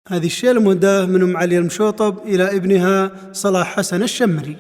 هذه الشيلة مهداة من أم علي المشوطب إلى ابنها صلاح حسن الشمري.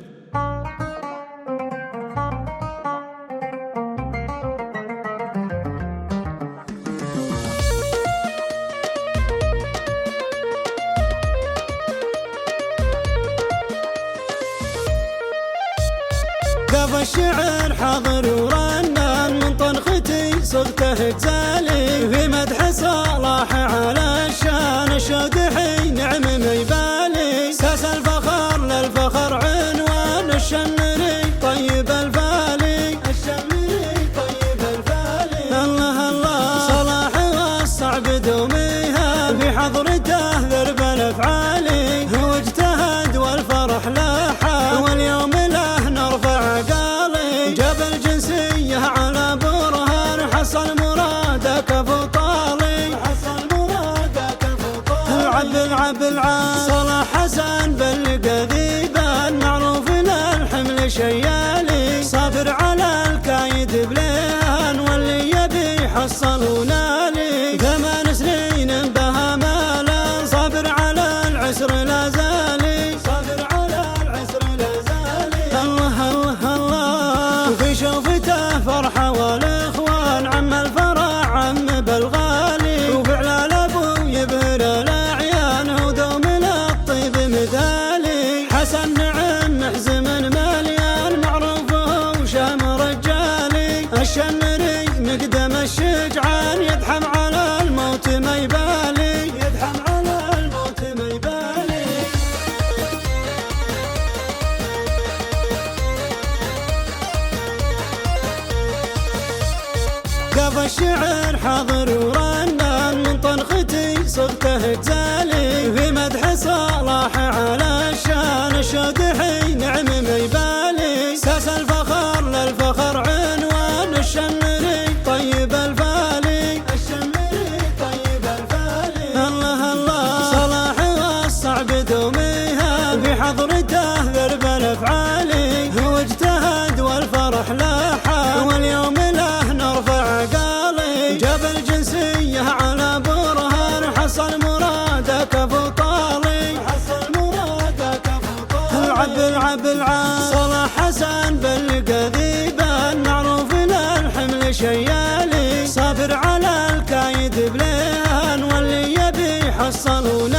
قف الشعر حاضر ورنان من طنختي صدته غزالي في مدح صلاح على الشان الشدحي نعم ميبالي ساس الفخر للفخر عنوان الشمري طيب الفالي الشمري طيب الفالي الله الله صلاح والصعب دوميها في حضرته ذرب الافعالي هو اجتهد والفرح لاحا واليوم له نرفع قالي جاب الجنسية على برهان حصل مرادك فطالي حصل مرادك فطالي العب صلاح حسن بالقذيبان معروف للحمل شيالي صابر على الكايد بليان واللي يبي يحصل ونالي 8 سنين بها مالا صابر على العسر لا زالي صابر على العسر لا زالي الله الله الله وفي شوفته فرحة والاخوان عم الفرح عم بالغالي وفعل الابو يبهر الاعيان ودوم للطيب مثالي حسن نعم محزم مليان معروفه وشام رجالي الشمري مقدم الشجعان يدحم على الموت ما يبالي يدحم على الموت ما يبالي قف الشعر حاضر ورنان من طنختي صدته غزالي في مدح صلاح على الشان الشدحي نعم ميبالي ساس الفخر للفخر عنوان الشمري طيب الفالي الشمري طيب الفالي الله الله صلاح والصعب دوميها في حضرته ذرب الافعالي هو اجتهد والفرح لاحا واليوم له نرفع قالي جاب الجنسية على برهان حصل مرادك فطالي حصل مرادك فطالي العب صلاح حسن بالقذيبان معروف للحمل شيالي صابر على الكايد بليان واللي يبي يحصل